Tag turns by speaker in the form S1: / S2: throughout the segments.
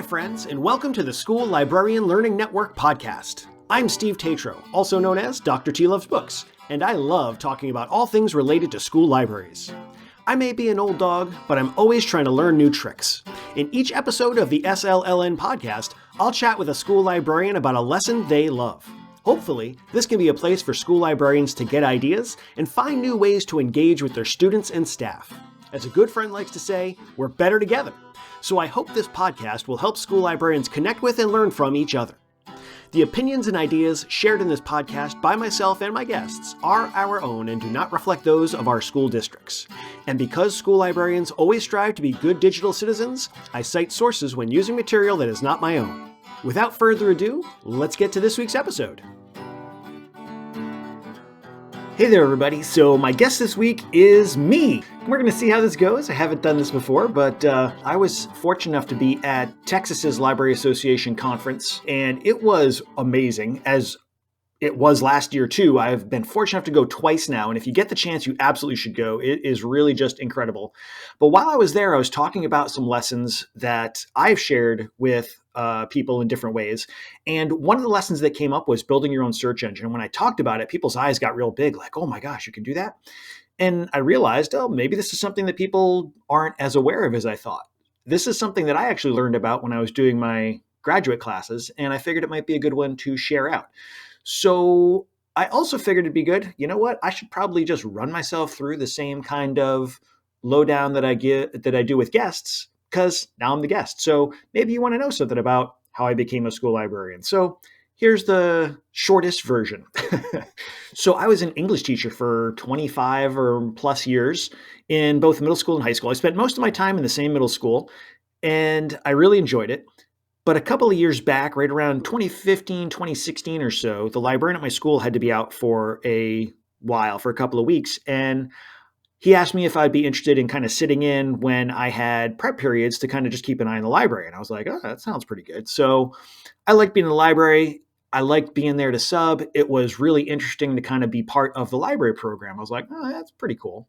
S1: friends, and welcome to the School Librarian Learning Network podcast. I'm Steve Tetreault, also known as Dr. T Loves Books, and I love talking about all things related to school libraries. I may be an old dog, but I'm always trying to learn new tricks. In each episode of the SLLN podcast, I'll chat with a school librarian about a lesson they love. Hopefully, this can be a place for school librarians to get ideas and find new ways to engage with their students and staff. As a good friend likes to say, we're better together. So I hope this podcast will help school librarians connect with and learn from each other. The opinions and ideas shared in this podcast by myself and my guests are our own and do not reflect those of our school districts. And because school librarians always strive to be good digital citizens, I cite sources when using material that is not my own. Without further ado, let's get to this week's episode. Hey there, everybody. So my guest this week is me. We're going to see how this goes. I haven't done this before, but I was fortunate enough to be at Texas's Library Association conference, and it was amazing, as it was last year too. I've been fortunate enough to go twice now, and if you get the chance, you absolutely should go. It is really just incredible. But while I was there, I was talking about some lessons that I've shared with people in different ways. And one of the lessons that came up was building your own search engine. And when I talked about it, people's eyes got real big, like, oh my gosh, you can do that? And I realized, oh, maybe this is something that people aren't as aware of as I thought. This is something that I actually learned about when I was doing my graduate classes, and I figured it might be a good one to share out. So I also figured it'd be good. You know what? I should probably just run myself through the same kind of lowdown that I do with guests, because now I'm the guest. So maybe you want to know something about how I became a school librarian. So here's the shortest version. So I was an English teacher for 25 or plus years in both middle school and high school. I spent most of my time in the same middle school, and I really enjoyed it. But a couple of years back, right around 2015, 2016 or so, the librarian at my school had to be out for a while, for a couple of weeks. And he asked me if I'd be interested in kind of sitting in when I had prep periods to kind of just keep an eye on the library. And I was like, oh, that sounds pretty good. So I liked being in the library. I liked being there to sub. It was really interesting to kind of be part of the library program. I was like, oh, that's pretty cool.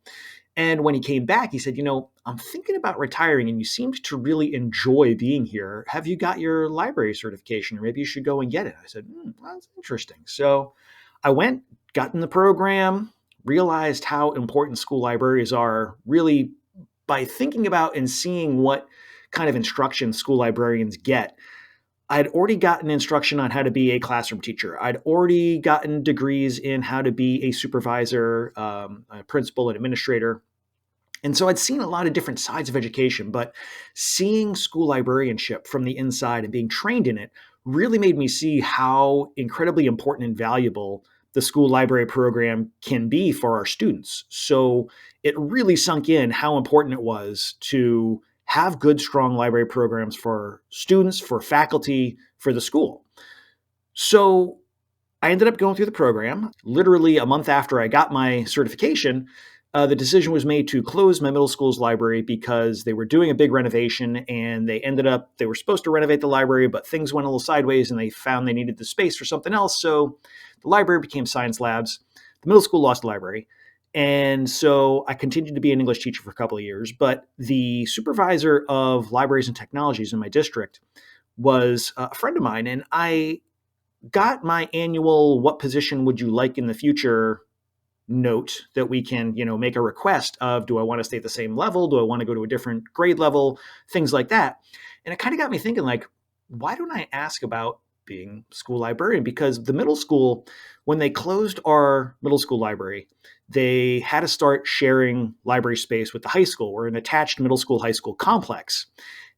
S1: And when he came back, he said, I'm thinking about retiring and you seemed to really enjoy being here. Have you got your library certification? Or maybe you should go and get it. I said, well, that's interesting. So I went, got in the program, realized how important school libraries are really by thinking about and seeing what kind of instruction school librarians get. I'd already gotten instruction on how to be a classroom teacher. I'd already gotten degrees in how to be a supervisor, a principal, an administrator. And so I'd seen a lot of different sides of education, but seeing school librarianship from the inside and being trained in it really made me see how incredibly important and valuable the school library program can be for our students. So it really sunk in how important it was to have good, strong library programs for students, for faculty, for the school. So I ended up going through the program. Literally a month after I got my certification, the decision was made to close my middle school's library because they were doing a big renovation, and they were supposed to renovate the library, but things went a little sideways and they found they needed the space for something else. So the library became science labs. The middle school lost the library. And so I continued to be an English teacher for a couple of years, but the supervisor of libraries and technologies in my district was a friend of mine. And I got my annual "what position would you like in the future" note that we can, make a request of, do I want to stay at the same level? Do I want to go to a different grade level? Things like that. And it kind of got me thinking, like, why don't I ask about being school librarian? Because the middle school, when they closed our middle school library, they had to start sharing library space with the high school. We're an attached middle school, high school complex.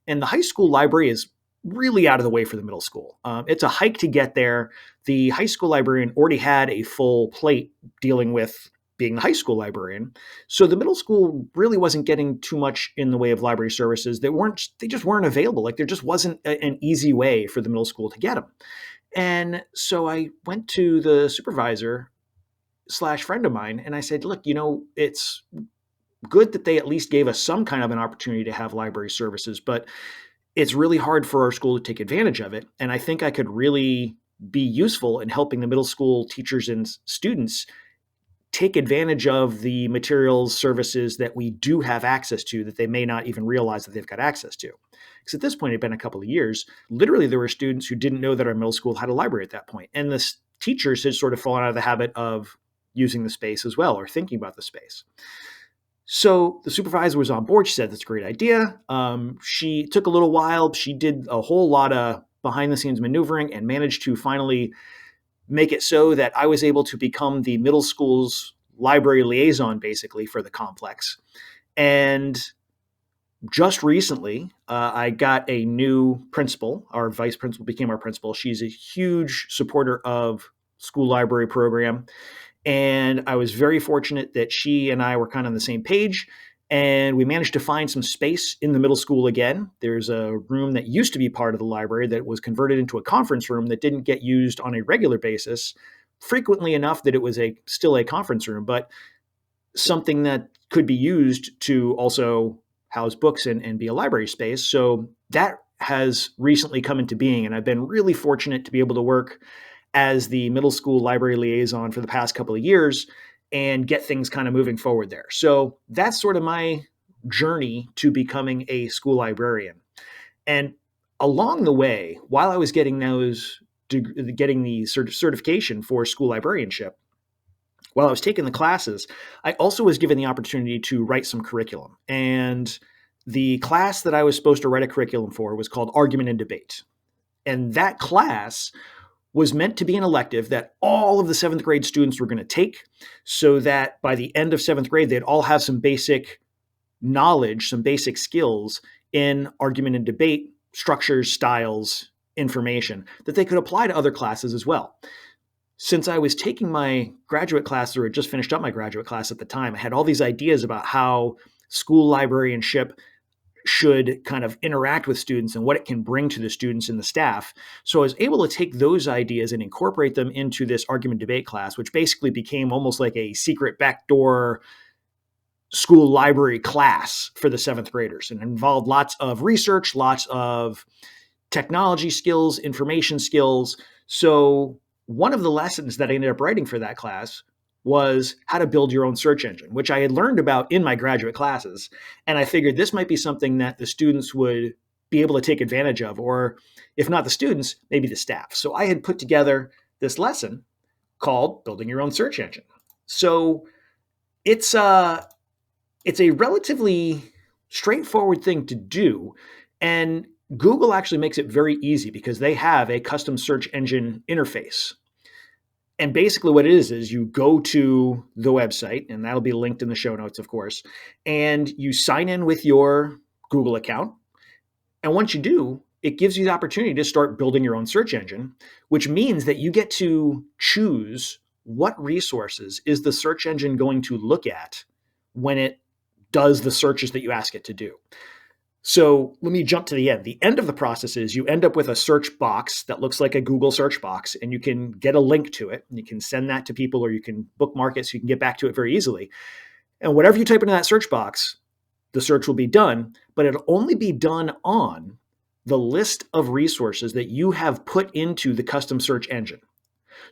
S1: And the high school library is really out of the way for the middle school. It's a hike to get there. The high school librarian already had a full plate dealing with being the high school librarian. So the middle school really wasn't getting too much in the way of library services. They just weren't available. Like, there just wasn't an easy way for the middle school to get them. And so I went to the supervisor / friend of mine, and I said, look, it's good that they at least gave us some kind of an opportunity to have library services, but it's really hard for our school to take advantage of it. And I think I could really be useful in helping the middle school teachers and students take advantage of the materials, services that we do have access to that they may not even realize that they've got access to. Because at this point, it had been a couple of years. Literally, there were students who didn't know that our middle school had a library at that point. And the teachers had sort of fallen out of the habit of using the space as well, or thinking about the space. So the supervisor was on board. She said, that's a great idea. She took a little while. She did a whole lot of behind the scenes maneuvering and managed to finally make it so that I was able to become the middle school's library liaison, basically, for the complex. And just recently, I got a new principal. Our vice principal became our principal. She's a huge supporter of school library program. And I was very fortunate that she and I were kind of on the same page. And we managed to find some space in the middle school again. There's a room that used to be part of the library that was converted into a conference room that didn't get used on a regular basis, frequently enough that it was still a conference room, but something that could be used to also house books and be a library space. So that has recently come into being. And I've been really fortunate to be able to work as the middle school library liaison for the past couple of years and get things kind of moving forward there. So that's sort of my journey to becoming a school librarian. And along the way, while I was getting the certification for school librarianship, while I was taking the classes, I also was given the opportunity to write some curriculum. And the class that I was supposed to write a curriculum for was called Argument and Debate. And that class was meant to be an elective that all of the seventh grade students were going to take, so that by the end of seventh grade, they'd all have some basic knowledge, some basic skills in argument and debate, structures, styles, information that they could apply to other classes as well. Since I was taking my graduate class, or had just finished up my graduate class at the time, I had all these ideas about how school librarianship should kind of interact with students and what it can bring to the students and the staff. So I was able to take those ideas and incorporate them into this argument debate class, which basically became almost like a secret backdoor school library class for the seventh graders, and involved lots of research, lots of technology skills, information skills. So one of the lessons that I ended up writing for that class was how to build your own search engine, which I had learned about in my graduate classes. And I figured this might be something that the students would be able to take advantage of, or if not the students, maybe the staff. So I had put together this lesson called Building Your Own Search Engine. So it's a relatively straightforward thing to do. And Google actually makes it very easy because they have a custom search engine interface. And basically what it is you go to the website, and that'll be linked in the show notes, of course, and you sign in with your Google account. And once you do, it gives you the opportunity to start building your own search engine, which means that you get to choose what resources is the search engine going to look at when it does the searches that you ask it to do. So let me jump to the end. The end of the process is you end up with a search box that looks like a Google search box, and you can get a link to it, and you can send that to people, or you can bookmark it so you can get back to it very easily. And whatever you type into that search box, the search will be done, but it'll only be done on the list of resources that you have put into the custom search engine.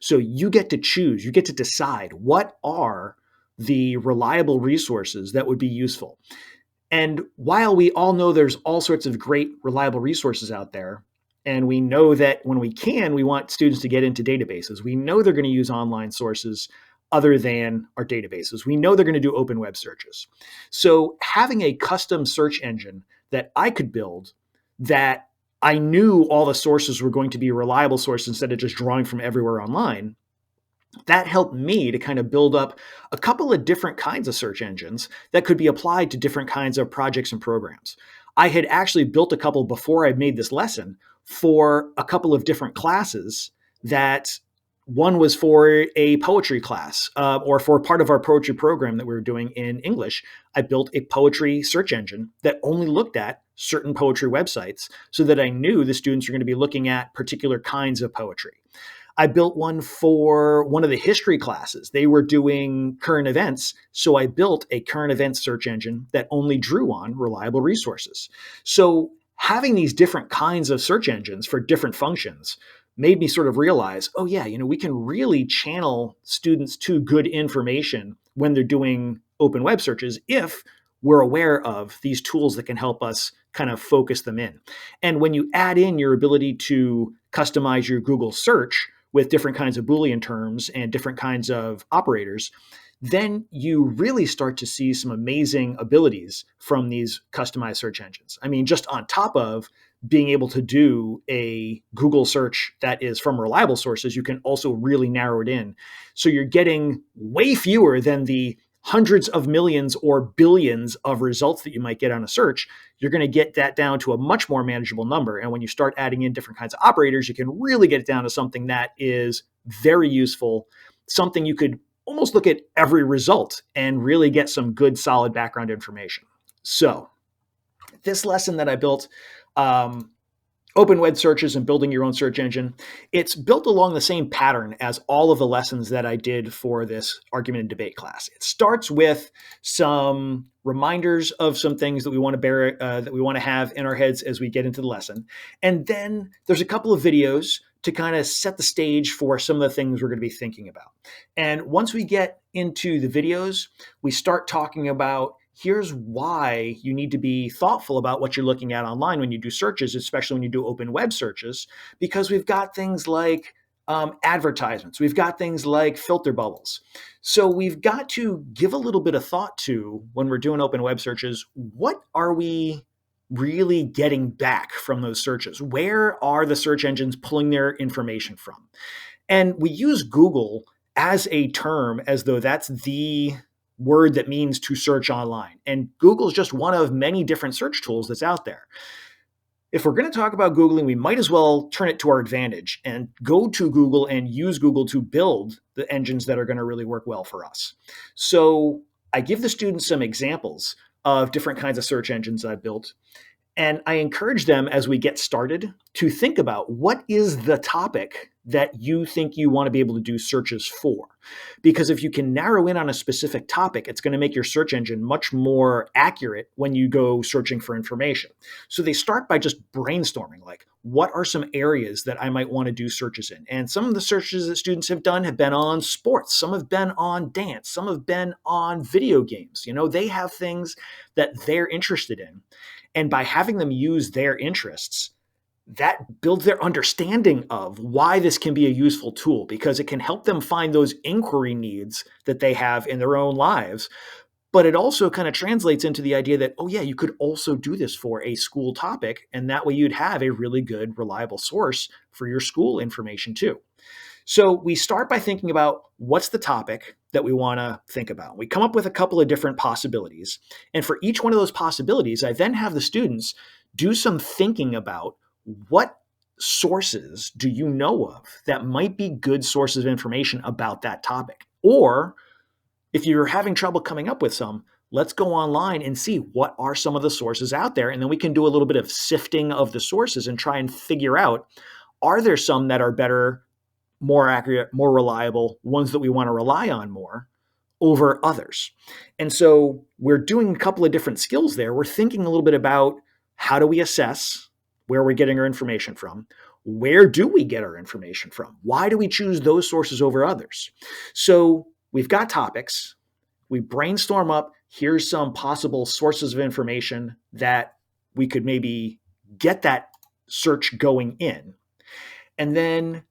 S1: So you get to choose, you get to decide what are the reliable resources that would be useful. And while we all know there's all sorts of great, reliable resources out there, and we know that when we can, we want students to get into databases, we know they're going to use online sources other than our databases. We know they're going to do open web searches. So having a custom search engine that I could build, that I knew all the sources were going to be reliable sources instead of just drawing from everywhere online, that helped me to kind of build up a couple of different kinds of search engines that could be applied to different kinds of projects and programs. I had actually built a couple before I made this lesson for a couple of different classes. That one was for a poetry class, or for part of our poetry program that we were doing in English. I built a poetry search engine that only looked at certain poetry websites so that I knew the students were going to be looking at particular kinds of poetry. I built one for one of the history classes. They were doing current events, so I built a current events search engine that only drew on reliable resources. So having these different kinds of search engines for different functions made me sort of realize, oh yeah, we can really channel students to good information when they're doing open web searches if we're aware of these tools that can help us kind of focus them in. And when you add in your ability to customize your Google search with different kinds of Boolean terms and different kinds of operators, then you really start to see some amazing abilities from these customized search engines. I mean, just on top of being able to do a Google search that is from reliable sources, you can also really narrow it in. So you're getting way fewer than the hundreds of millions or billions of results that you might get on a search. You're going to get that down to a much more manageable number. And when you start adding in different kinds of operators, you can really get it down to something that is very useful, something you could almost look at every result and really get some good, solid background information. So this lesson that I built, open web searches and building your own search engine, it's built along the same pattern as all of the lessons that I did for this argument and debate class. It starts with some reminders of some things that we want to have in our heads as we get into the lesson. And then there's a couple of videos to kind of set the stage for some of the things we're going to be thinking about. And once we get into the videos, we start talking about here's why you need to be thoughtful about what you're looking at online when you do searches, especially when you do open web searches, because we've got things like advertisements. We've got things like filter bubbles. So we've got to give a little bit of thought to, when we're doing open web searches, what are we really getting back from those searches? Where are the search engines pulling their information from? And we use Google as a term as though that's the word that means to search online. And Google is just one of many different search tools that's out there. If we're going to talk about Googling, we might as well turn it to our advantage and go to Google and use Google to build the engines that are going to really work well for us. So I give the students some examples of different kinds of search engines I've built. And I encourage them as we get started to think about what is the topic that you think you want to be able to do searches for. Because if you can narrow in on a specific topic, it's going to make your search engine much more accurate when you go searching for information. So they start by just brainstorming, like, what are some areas that I might want to do searches in? And some of the searches that students have done have been on sports. Some have been on dance. Some have been on video games. They have things that they're interested in. And by having them use their interests, that builds their understanding of why this can be a useful tool, because it can help them find those inquiry needs that they have in their own lives. But it also kind of translates into the idea that, oh yeah, you could also do this for a school topic. And that way you'd have a really good, reliable source for your school information too. So we start by thinking about what's the topic that we want to think about. We come up with a couple of different possibilities. And for each one of those possibilities, I then have the students do some thinking about what sources do you know of that might be good sources of information about that topic. Or if you're having trouble coming up with some, let's go online and see what are some of the sources out there. And then we can do a little bit of sifting of the sources and try and figure out, are there some that are better, more accurate, more reliable, ones that we want to rely on more over others? And so we're doing a couple of different skills there. We're thinking a little bit about, how do we assess where we're getting our information from? Where do we get our information from? Why do we choose those sources over others? So we've got topics. We brainstorm up, here's some possible sources of information that we could maybe get that search going in. And then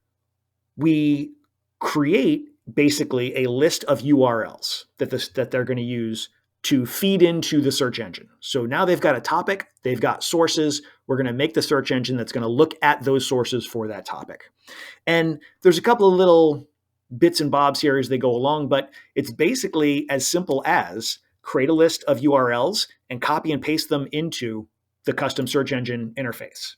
S1: we create basically a list of URLs that they're going to use to feed into the search engine. So now they've got a topic, they've got sources. We're going to make the search engine that's going to look at those sources for that topic. And there's a couple of little bits and bobs here as they go along, but it's basically as simple as create a list of URLs and copy and paste them into the custom search engine interface.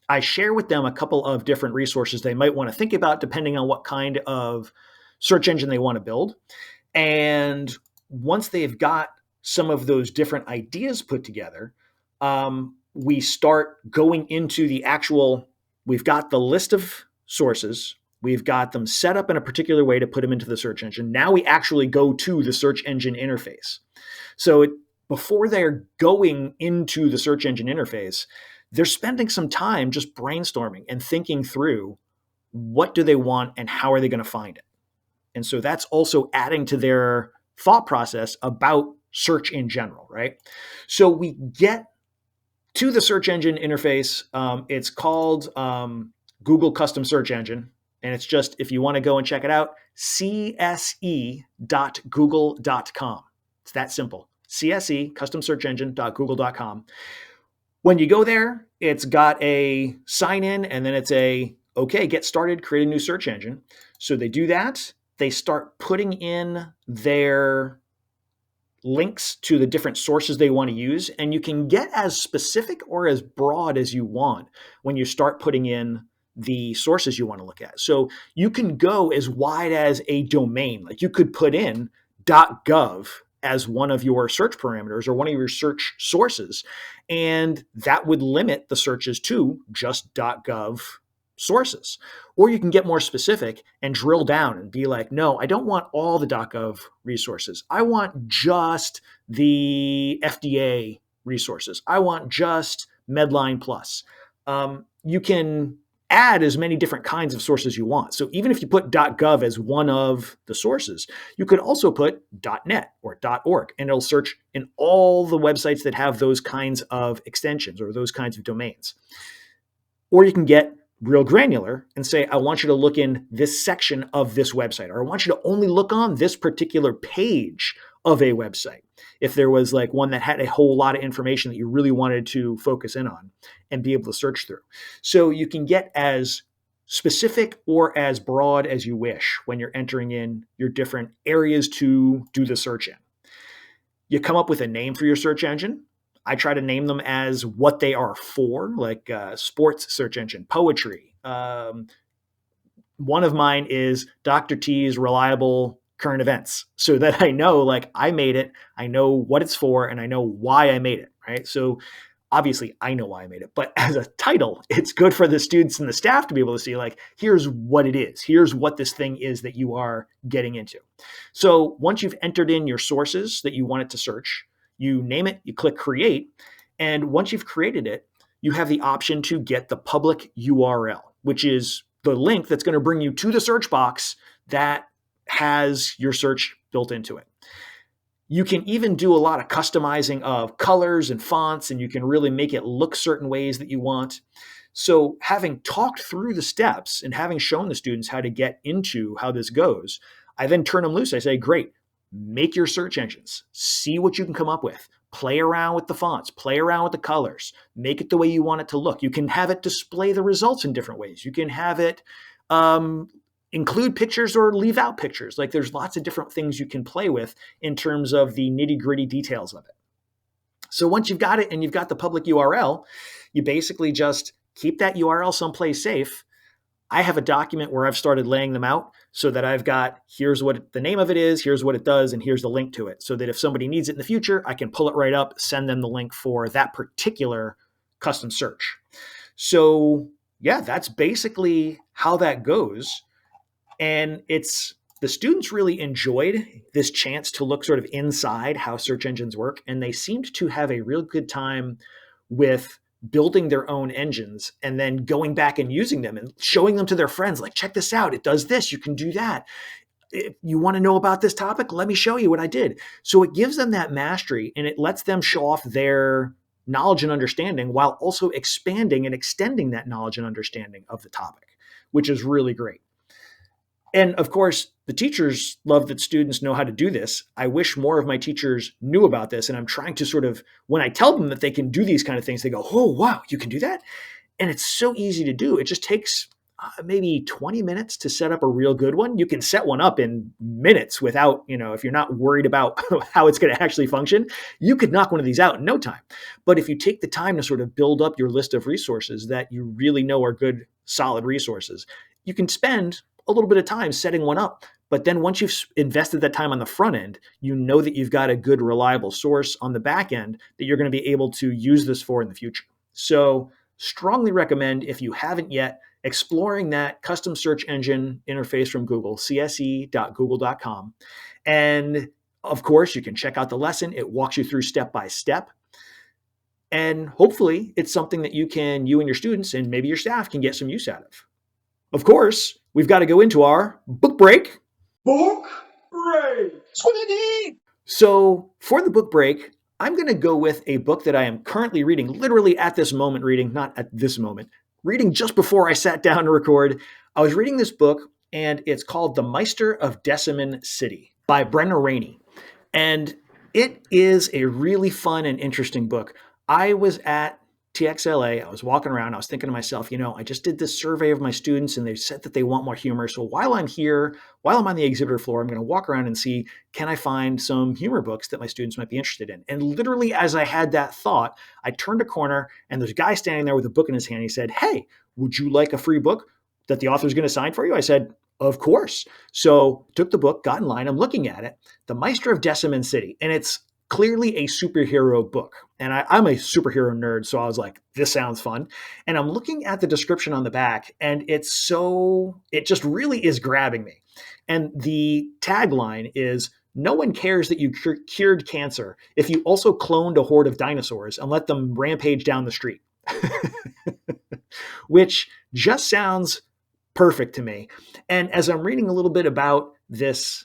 S1: I share with them a couple of different resources they might want to think about depending on what kind of search engine they want to build. And once they've got some of those different ideas put together, we start going into the actual, we've got the list of sources, we've got them set up in a particular way to put them into the search engine. Now we actually go to the search engine interface. So before they're going into the search engine interface, they're spending some time just brainstorming and thinking through, what do they want and how are they going to find it? And so that's also adding to their thought process about search in general, right? So we get to the search engine interface. It's called Google Custom Search Engine. And it's just, if you want to go and check it out, cse.google.com. It's that simple. CSE, custom search engine.google.com. When you go there, it's got a sign in and then it's a, okay, get started, create a new search engine. So they do that. They start putting in their links to the different sources they want to use. And you can get as specific or as broad as you want when you start putting in the sources you want to look at. So you can go as wide as a domain. Like you could put in .gov as one of your search parameters or one of your search sources, and that would limit the searches to just .gov sources. Or you can get more specific and drill down and be like, no, I don't want all the .gov resources. I want just the FDA resources. I want just Medline Plus. You can add as many different kinds of sources you want. So even if you put .gov as one of the sources, you could also put .net or .org, and it'll search in all the websites that have those kinds of extensions or those kinds of domains. Or you can get real granular and say, I want you to look in this section of this website, or I want you to only look on this particular page of a website. If there was like one that had a whole lot of information that you really wanted to focus in on and be able to search through. So you can get as specific or as broad as you wish when you're entering in your different areas to do the search in. You come up with a name for your search engine. I try to name them as what they are for, like sports search engine, poetry. One of mine is Dr. T's reliable current events, so that I know, like, I made it, I know what it's for, and I know why I made it, right? So obviously I know why I made it, but as a title, it's good for the students and the staff to be able to see, like, here's what it is. Here's what this thing is that you are getting into. So once you've entered in your sources that you want it to search, you name it, you click create. And once you've created it, you have the option to get the public URL, which is the link that's going to bring you to the search box that has your search built into it. You can even do a lot of customizing of colors and fonts, and you can really make it look certain ways that you want. So having talked through the steps and having shown the students how to get into how this goes, I then turn them loose. I say, great, make your search engines, see what you can come up with, play around with the fonts, play around with the colors, make it the way you want it to look. You can have it display the results in different ways. You can have it include pictures or leave out pictures. Like, there's lots of different things you can play with in terms of the nitty-gritty details of it. So once you've got it and you've got the public URL, you basically just keep that URL someplace safe. I have a document where I've started laying them out so that I've got, here's what the name of it is, here's what it does, and here's the link to it. So that if somebody needs it in the future, I can pull it right up, send them the link for that particular custom search. So yeah, that's basically how that goes. And the students really enjoyed this chance to look sort of inside how search engines work. And they seemed to have a real good time with building their own engines and then going back and using them and showing them to their friends, like, check this out. It does this. You can do that. If you want to know about this topic, let me show you what I did. So it gives them that mastery and it lets them show off their knowledge and understanding while also expanding and extending that knowledge and understanding of the topic, which is really great. And of course, the teachers love that students know how to do this. I wish more of my teachers knew about this. And I'm trying to sort of, when I tell them that they can do these kind of things, they go, oh, wow, you can do that? And it's so easy to do. It just takes maybe 20 minutes to set up a real good one. You can set one up in minutes without, if you're not worried about how it's going to actually function, you could knock one of these out in no time. But if you take the time to sort of build up your list of resources that you really know are good, solid resources, you can spend a little bit of time setting one up. But then once you've invested that time on the front end, you know that you've got a good, reliable source on the back end that you're going to be able to use this for in the future. So strongly recommend, if you haven't yet, exploring that custom search engine interface from Google, cse.google.com. And of course, you can check out the lesson. It walks you through step by step. And hopefully it's something that you and your students and maybe your staff can get some use out of. Of course, we've got to go into our book break.
S2: Book break. Sweetie.
S1: So, for the book break, I'm going to go with a book that I am currently reading, literally at this moment reading, not at this moment, reading just before I sat down to record. I was reading this book, and it's called The Meister of Decimin City by Brenna Rainey. And it is a really fun and interesting book. I was at TXLA, I was walking around, I was thinking to myself, I just did this survey of my students and they said that they want more humor. So while I'm here, while I'm on the exhibitor floor, I'm going to walk around and see, can I find some humor books that my students might be interested in? And literally, as I had that thought, I turned a corner and there's a guy standing there with a book in his hand. He said, "Hey, would you like a free book that the author's going to sign for you?" I said, "Of course." So took the book, got in line, I'm looking at it, The Meister of Decimin City. And it's clearly a superhero book. And I'm a superhero nerd, so I was like, this sounds fun. And I'm looking at the description on the back, and it just really is grabbing me. And the tagline is, "No one cares that you cured cancer if you also cloned a horde of dinosaurs and let them rampage down the street." Which just sounds perfect to me. And as I'm reading a little bit about this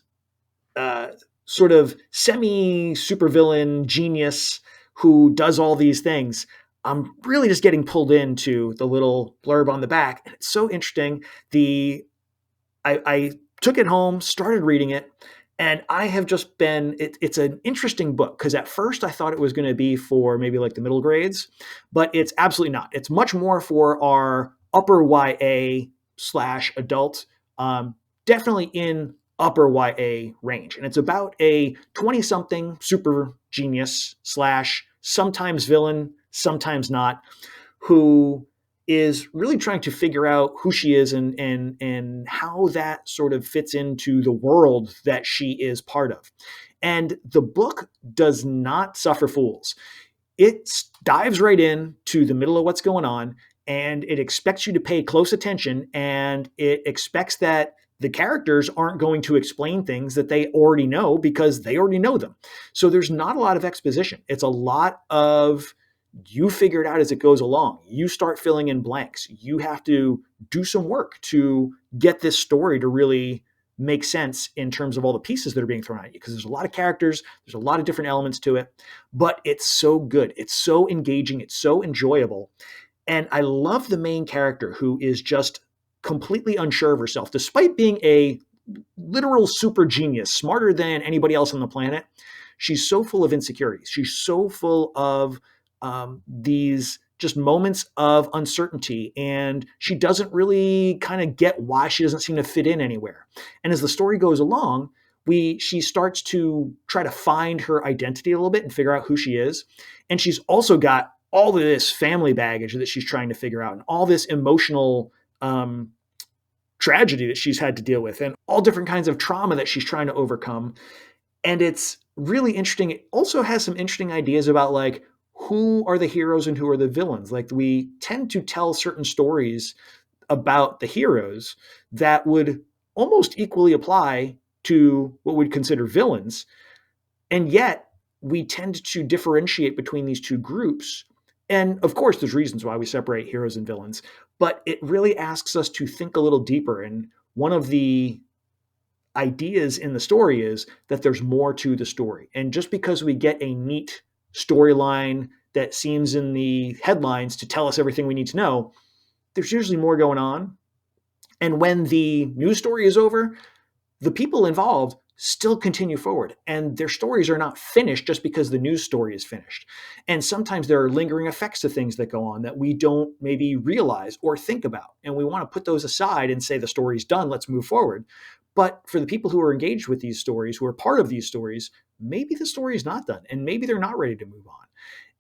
S1: sort of semi supervillain genius who does all these things, I'm really just getting pulled into the little blurb on the back. And it's so interesting. I took it home, started reading it, and I have just been, it's an interesting book because at first I thought it was going to be for maybe like the middle grades, but it's absolutely not. It's much more for our upper YA slash adult, definitely in upper YA range. And it's about a 20 something super genius slash sometimes villain, sometimes not, who is really trying to figure out who she is and how that sort of fits into the world that she is part of. And the book does not suffer fools. It dives right in to the middle of what's going on, and it expects you to pay close attention, and it expects that the characters aren't going to explain things that they already know because they already know them. So there's not a lot of exposition. It's a lot of you figure it out as it goes along. You start filling in blanks. You have to do some work to get this story to really make sense in terms of all the pieces that are being thrown at you, because there's a lot of characters, there's a lot of different elements to it, but it's so good. It's so engaging. It's so enjoyable. And I love the main character who is just completely unsure of herself, despite being a literal super genius, smarter than anybody else on the planet. She's so full of insecurities. She's so full of these just moments of uncertainty, and she doesn't really kind of get why she doesn't seem to fit in anywhere. And as the story goes along, she starts to try to find her identity a little bit and figure out who she is. And she's also got all of this family baggage that she's trying to figure out, and all this emotional tragedy that she's had to deal with, and all different kinds of trauma that she's trying to overcome. And it's really interesting. It also has some interesting ideas about like who are the heroes and who are the villains. Like we tend to tell certain stories about the heroes that would almost equally apply to what we'd consider villains. And yet we tend to differentiate between these two groups. And of course, there's reasons why we separate heroes and villains, but it really asks us to think a little deeper. And one of the ideas in the story is that there's more to the story. And just because we get a neat storyline that seems in the headlines to tell us everything we need to know, there's usually more going on. And when the news story is over, the people involved still continue forward, and their stories are not finished just because the news story is finished. And sometimes there are lingering effects to things that go on that we don't maybe realize or think about, and we want to put those aside and say the story's done, let's move forward. But for the people who are engaged with these stories, who are part of these stories, maybe the story is not done, and maybe they're not ready to move on.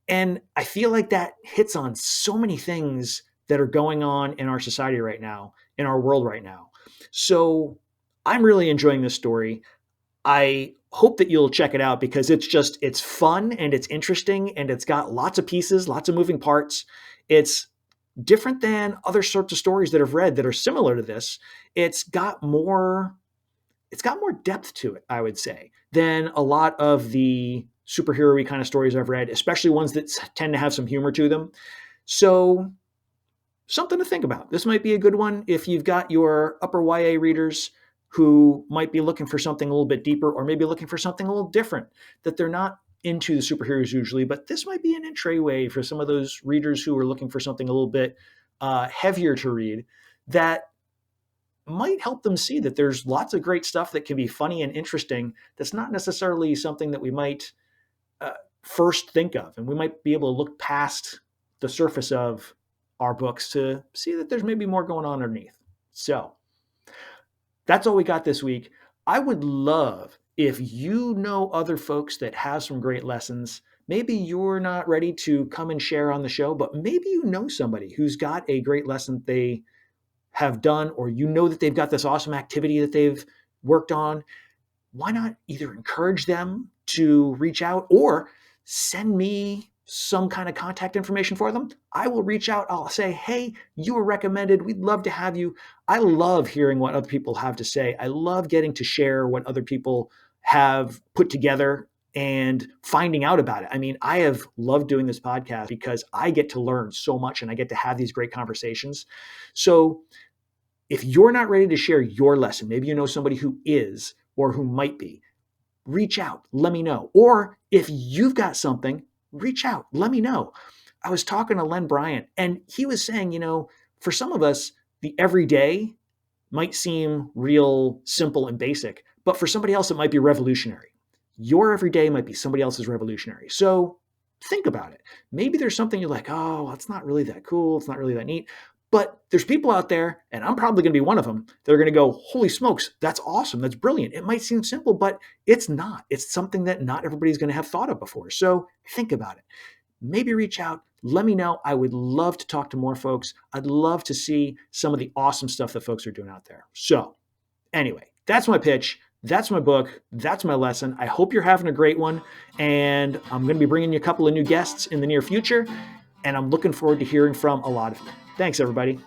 S1: And I feel like that hits on so many things that are going on in our society right now, in our world right now. So I'm really enjoying this story. I hope that you'll check it out because it's fun and it's interesting and it's got lots of pieces, lots of moving parts. It's different than other sorts of stories that I've read that are similar to this. It's got more depth to it, I would say, than a lot of the superhero-y kind of stories I've read, especially ones that tend to have some humor to them. So something to think about. This might be a good one if you've got your upper YA readers who might be looking for something a little bit deeper, or maybe looking for something a little different, that they're not into the superheroes usually, but this might be an entryway for some of those readers who are looking for something a little bit heavier to read, that might help them see that there's lots of great stuff that can be funny and interesting that's not necessarily something that we might first think of. And we might be able to look past the surface of our books to see that there's maybe more going on underneath. So that's all we got this week. I would love if you know other folks that have some great lessons. Maybe you're not ready to come and share on the show, but maybe you know somebody who's got a great lesson they have done, or you know that they've got this awesome activity that they've worked on. Why not either encourage them to reach out or send me some kind of contact information for them? I will reach out. I'll say, hey, you were recommended. We'd love to have you. I love hearing what other people have to say. I love getting to share what other people have put together and finding out about it. I mean, I have loved doing this podcast because I get to learn so much and I get to have these great conversations. So if you're not ready to share your lesson, maybe you know somebody who is or who might be, reach out, let me know. Or if you've got something, reach out, let me know. I was talking to Len Bryant, and he was saying, for some of us, the everyday might seem real simple and basic, but for somebody else, it might be revolutionary. Your everyday might be somebody else's revolutionary. So think about it. Maybe there's something you're like, oh, it's not really that cool. It's not really that neat. But there's people out there, and I'm probably going to be one of them, that are going to go, holy smokes, that's awesome. That's brilliant. It might seem simple, but it's not. It's something that not everybody's going to have thought of before. So think about it. Maybe reach out. Let me know. I would love to talk to more folks. I'd love to see some of the awesome stuff that folks are doing out there. So anyway, that's my pitch. That's my book. That's my lesson. I hope you're having a great one. And I'm going to be bringing you a couple of new guests in the near future. And I'm looking forward to hearing from a lot of you. Thanks, everybody.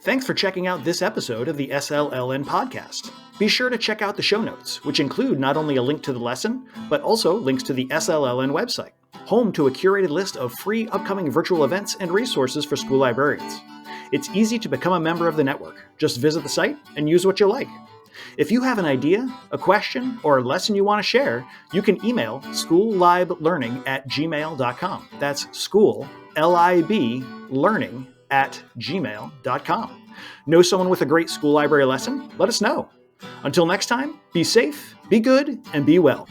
S1: Thanks for checking out this episode of the SLLN podcast. Be sure to check out the show notes, which include not only a link to the lesson, but also links to the SLLN website, home to a curated list of free upcoming virtual events and resources for school librarians. It's easy to become a member of the network. Just visit the site and use what you like. If you have an idea, a question, or a lesson you want to share, you can email schoolliblearning@gmail.com. That's school, L-I-B, learning@gmail.com. Know someone with a great school library lesson? Let us know. Until next time, be safe, be good, and be well.